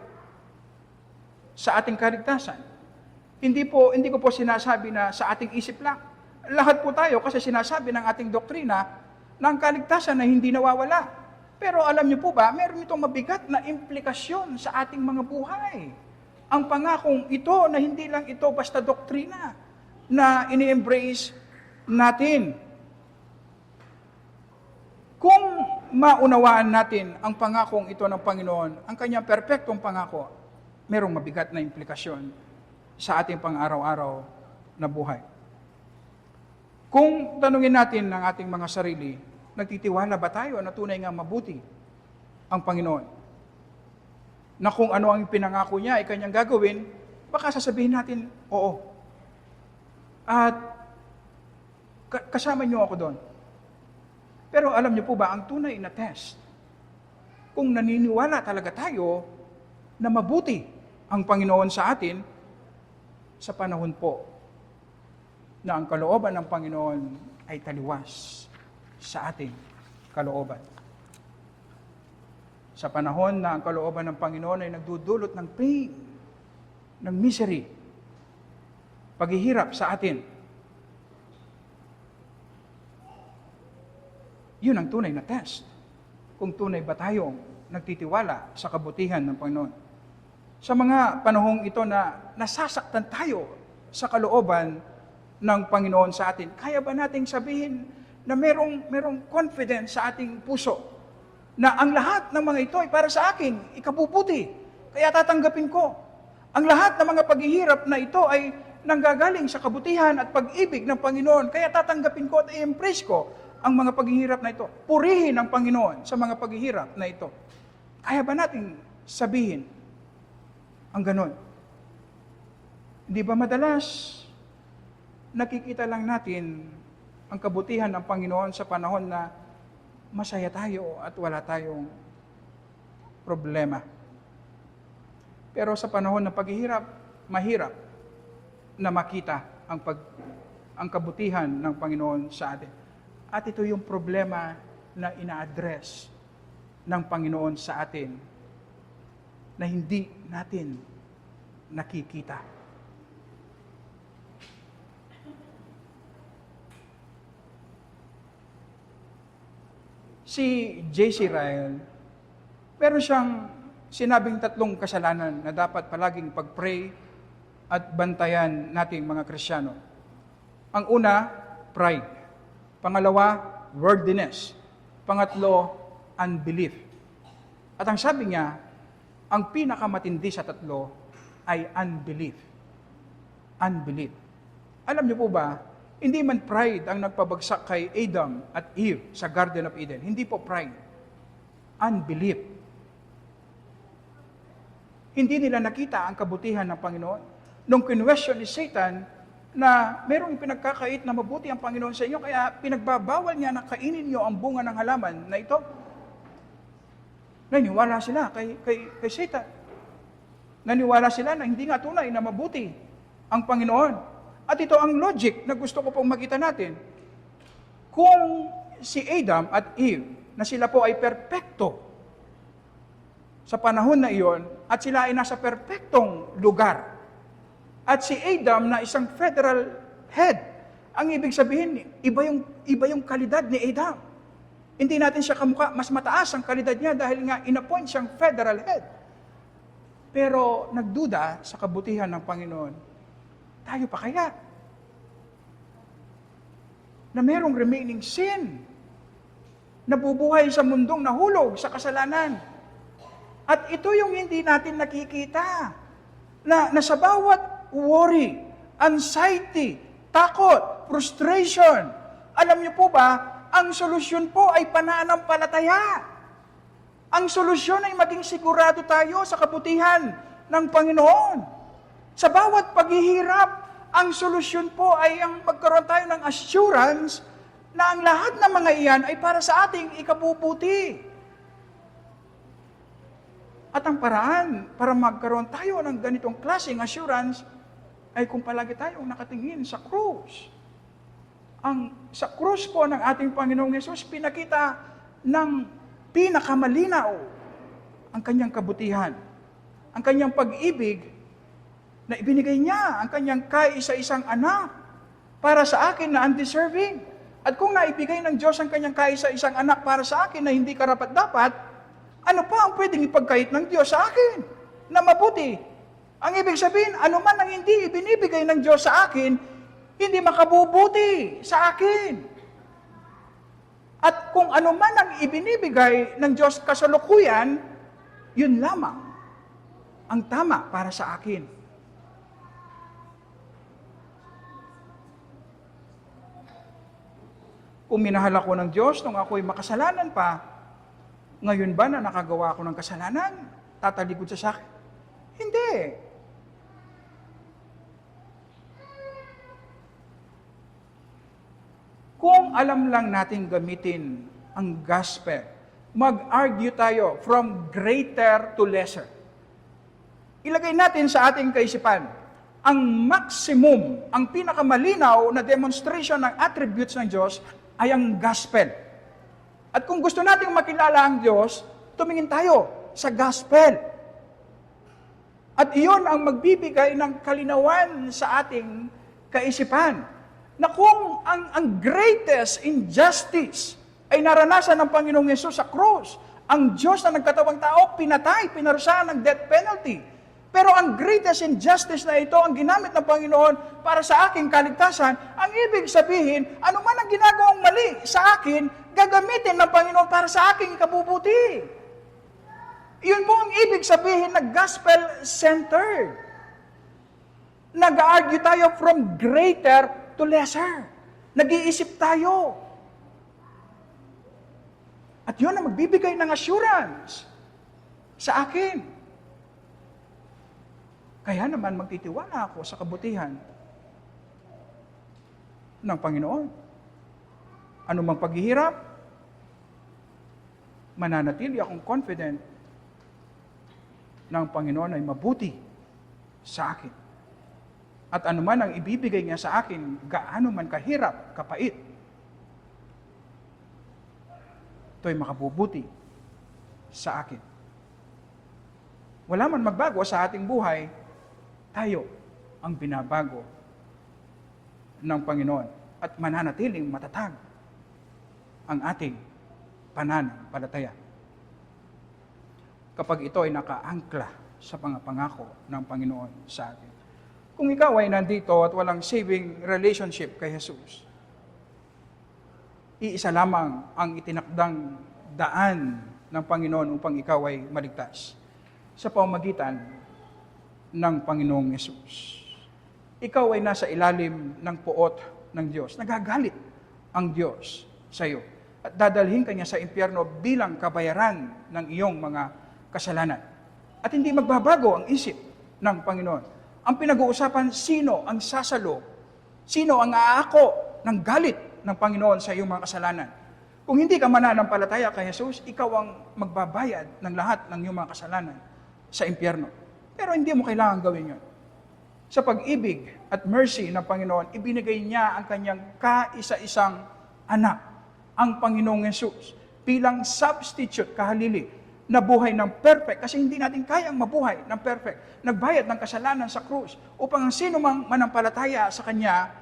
sa ating kaligtasan, hindi ko po sinasabi na sa ating isip lang. Lahat po tayo kasi sinasabi ng ating doktrina na ang kaligtasan na hindi nawawala. Pero alam niyo po ba, meron itong mabigat na implikasyon sa ating mga buhay. Ang pangakong ito na hindi lang ito basta doktrina na ini-embrace natin. Kung maunawaan natin ang pangakong ito ng Panginoon, ang kanyang perpektong pangako, merong mabigat na implikasyon sa ating pang-araw-araw na buhay. Kung tanungin natin ng ating mga sarili, nagtitiwala ba tayo na tunay nga mabuti ang Panginoon? Na kung ano ang pinangako niya ay kanyang gagawin, baka sasabihin natin, oo. At kasama niyo ako doon. Pero alam niyo po ba, ang tunay na test, kung naniniwala talaga tayo na mabuti ang Panginoon sa atin, sa panahon po na ang kalooban ng Panginoon ay taliwas sa ating kalooban. Sa panahon na ang kalooban ng Panginoon ay nagdudulot ng pain, ng misery, paghihirap sa atin. Yun ang tunay na test. Kung tunay ba tayong nagtitiwala sa kabutihan ng Panginoon. Sa mga panahong ito na nasasaktan tayo sa kalooban ng Panginoon sa atin, kaya ba nating sabihin na merong confidence sa ating puso na ang lahat ng mga ito ay para sa akin, ikabubuti, kaya tatanggapin ko. Ang lahat ng mga paghihirap na ito ay nanggagaling sa kabutihan at pag-ibig ng Panginoon, kaya tatanggapin ko at i-embrace ko ang mga paghihirap na ito. Purihin ang Panginoon sa mga paghihirap na ito. Kaya ba nating sabihin ang ganon? Di ba madalas nakikita lang natin ang kabutihan ng Panginoon sa panahon na masaya tayo at wala tayong problema. Pero sa panahon ng paghihirap, mahirap na makita ang kabutihan ng Panginoon sa atin. At ito yung problema na ina-address ng Panginoon sa atin na hindi natin nakikita. Si J.C. Ryle, meron siyang sinabing 3 kasalanan na dapat palaging pag-pray at bantayan nating mga Kristiyano. Ang una, pride. Pangalawa, worldliness. Pangatlo, unbelief. At ang sabi niya, ang pinakamatindi sa tatlo ay unbelief. Unbelief. Alam niyo po ba, hindi man pride ang nagpabagsak kay Adam at Eve sa Garden of Eden. Hindi po pride. Unbelief. Hindi nila nakita ang kabutihan ng Panginoon. Nung kinwestiyon ni Satan na merong pinagkakait na mabuti ang Panginoon sa inyo, kaya pinagbabawal niya na kainin niyo ang bunga ng halaman na ito. Naniwala sila kay Satan. Naniwala sila na hindi nga tunay na mabuti ang Panginoon. At ito ang logic na gusto ko pong makita natin. Kung si Adam at Eve, na sila po ay perpekto sa panahon na iyon, at sila ay nasa perpektong lugar, at si Adam na isang federal head, ang ibig sabihin, iba yung kalidad ni Adam. Hindi natin siya kamukha, mas mataas ang kalidad niya dahil nga inappoint siyang federal head. Pero nagduda sa kabutihan ng Panginoon, tayo pa kaya? Na merong remaining sin, nabubuhay sa mundong nahulog sa kasalanan. At ito yung hindi natin nakikita, na sa bawat worry, anxiety, takot, frustration, alam niyo po ba, ang solusyon po ay pananampalataya. Ang solusyon ay maging sigurado tayo sa kabutihan ng Panginoon. Sa bawat paghihirap, ang solusyon po ay ang magkaroon tayo ng assurance na ang lahat ng mga iyan ay para sa ating ikabubuti. At ang paraan para magkaroon tayo ng ganitong klaseng assurance ay kung palagi tayong nakatingin sa krus. Sa krus po ng ating Panginoong Hesus, pinakita ng pinakamalinaw ang kanyang kabutihan, ang kanyang pag-ibig na ibinigay niya, ang kanyang kaisa-isang anak para sa akin na undeserving. At kung naibigay ng Diyos ang kanyang kaisa-isang anak para sa akin na hindi karapat-dapat, ano pa ang pwedeng ipagkait ng Diyos sa akin na mabuti? Ang ibig sabihin, ano man ang hindi ibinibigay ng Diyos sa akin, hindi makabubuti sa akin. At kung ano man ang ibinibigay ng Diyos kasalukuyan, yun lamang ang tama para sa akin. Kung minahal ako ng Diyos nung ako'y makasalanan pa, ngayon ba na nakagawa ako ng kasalanan, tatalikod sa akin? Hindi. Kung alam lang natin gamitin ang gospel, mag-argue tayo from greater to lesser. Ilagay natin sa ating kaisipan, ang maximum, ang pinakamalinaw na demonstration ng attributes ng Diyos ay ang gospel. At kung gusto nating makilala ang Diyos, tumingin tayo sa gospel. At iyon ang magbibigay ng kalinawan sa ating kaisipan. Na kung ang greatest injustice ay naranasan ng Panginoong Hesus sa krus, ang Diyos na nagkatawang tao, pinatay, pinarusahan ng death penalty. Pero ang greatest injustice na ito, ang ginamit ng Panginoon para sa aking kaligtasan, ang ibig sabihin, ano man ang ginagawang mali sa akin, gagamitin ng Panginoon para sa aking kabubuti. Iyon po ang ibig sabihin na gospel-centered. Nag-argue tayo from greater to lesser. Nag-iisip tayo. At yun ang magbibigay ng assurance sa akin. Kaya naman magtitiwala ako sa kabutihan ng Panginoon. Ano mang paghihirap, mananatili akong confident na ang Panginoon ay mabuti sa akin. At anuman ang ibibigay niya sa akin, gaano man kahirap, kapait, ito'y makabubuti sa akin. Wala man magbago sa ating buhay, tayo ang binabago ng Panginoon at mananatiling matatag ang ating pananampalataya. Kapag ito ay nakaangkla sa mga pangako ng Panginoon sa atin. Kung ikaw ay nandito at walang saving relationship kay Jesus, iisa lamang ang itinakdang daan ng Panginoon upang ikaw ay maligtas. Sa pamamagitan ng Panginoong Yesus. Ikaw ay nasa ilalim ng puot ng Diyos. Nagagalit ang Diyos sa iyo. At dadalhin ka niya sa impyerno bilang kabayaran ng iyong mga kasalanan. At hindi magbabago ang isip ng Panginoon. Ang pinag-uusapan, sino ang sasalo? Sino ang aako ng galit ng Panginoon sa iyong mga kasalanan? Kung hindi ka mananampalataya kay Jesus, ikaw ang magbabayad ng lahat ng iyong mga kasalanan sa impyerno. Pero hindi mo kailangan gawin yun. Sa pag-ibig at mercy ng Panginoon, ibinigay niya ang kanyang kaisa-isang anak, ang Panginoong Jesus, bilang substitute, kahalili, na buhay ng perfect, kasi hindi natin kayang mabuhay ng perfect. Nagbayad ng kasalanan sa krus, upang ang sino mang manampalataya sa Kanya,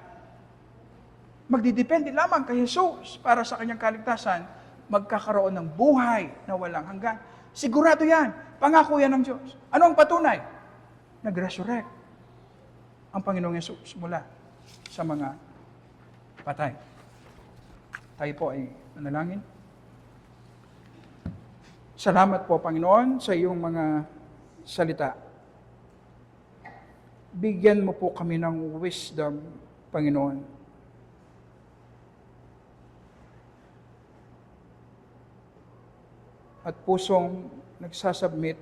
magdidepende lamang kay Jesus para sa Kanyang kaligtasan, magkakaroon ng buhay na walang hanggan. Sigurado yan, pangako yan ng Diyos. Ano ang patunay? Nag-resurrect ang Panginoong Jesus mula sa mga patay. Tayo po ay manalangin. Salamat po, Panginoon, sa iyong mga salita. Bigyan mo po kami ng wisdom, Panginoon. At pusong nagsasubmit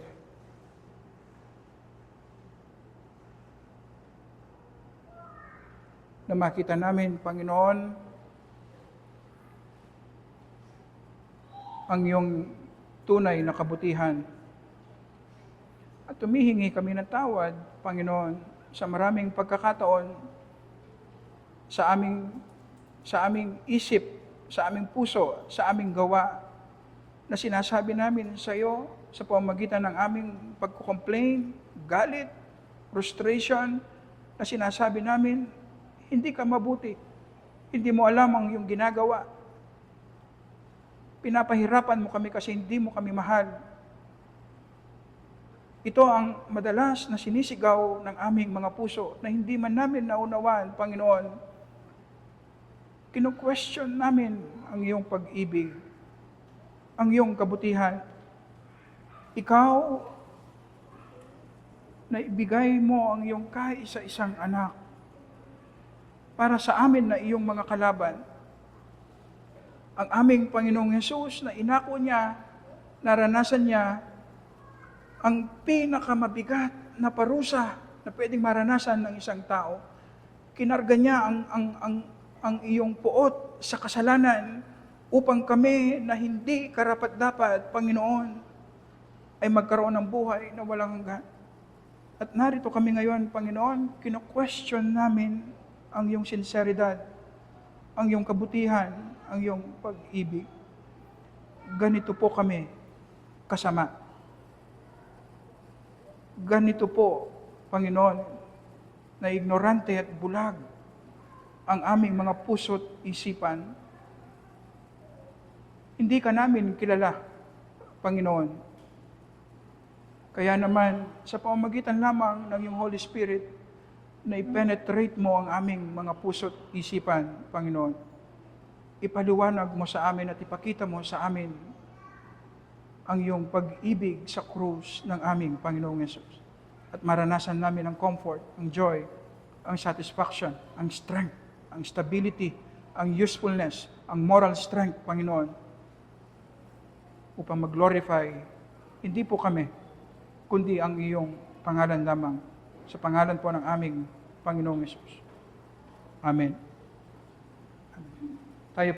na makita namin, Panginoon, ang iyong tunay na kabutihan. At tumihingi kami ng tawad, Panginoon, sa maraming pagkakataon, sa aming isip, sa aming puso, sa aming gawa, na sinasabi namin sa iyo sa pamamagitan ng aming pagko-complain, galit, frustration, na sinasabi namin, hindi ka mabuti, hindi mo alam ang iyong ginagawa. Pinapahirapan mo kami kasi hindi mo kami mahal. Ito ang madalas na sinisigaw ng aming mga puso na hindi man namin naunawaan, Panginoon. Kino-question namin ang iyong pag-ibig, ang iyong kabutihan. Ikaw na ibigay mo ang iyong kaisa-isang anak para sa amin na iyong mga kalaban. Ang aming Panginoong Hesus na inako niya, naranasan niya ang pinakamabigat na parusa na pwedeng maranasan ng isang tao. Kinarga niya ang iyong puot sa kasalanan upang kami na hindi karapat-dapat, Panginoon, ay magkaroon ng buhay na walang hanggan. At narito kami ngayon, Panginoon, kino-question namin ang iyong sinseridad, ang iyong kabutihan, ang iyong pag-ibig. Ganito po kami kasama. Ganito po, Panginoon, na ignorante at bulag ang aming mga puso't isipan. Hindi ka namin kilala, Panginoon. Kaya naman, sa pamamagitan lamang ng iyong Holy Spirit, na i-penetrate mo ang aming mga puso't isipan, Panginoon. Ipaliwanag mo sa amin at ipakita mo sa amin ang iyong pag-ibig sa krus ng aming Panginoong Yesus. At maranasan namin ang comfort, ang joy, ang satisfaction, ang strength, ang stability, ang usefulness, ang moral strength, Panginoon, upang mag-glorify, hindi po kami, kundi ang iyong pangalan lamang, sa pangalan po ng aming Panginoong Yesus. Amen.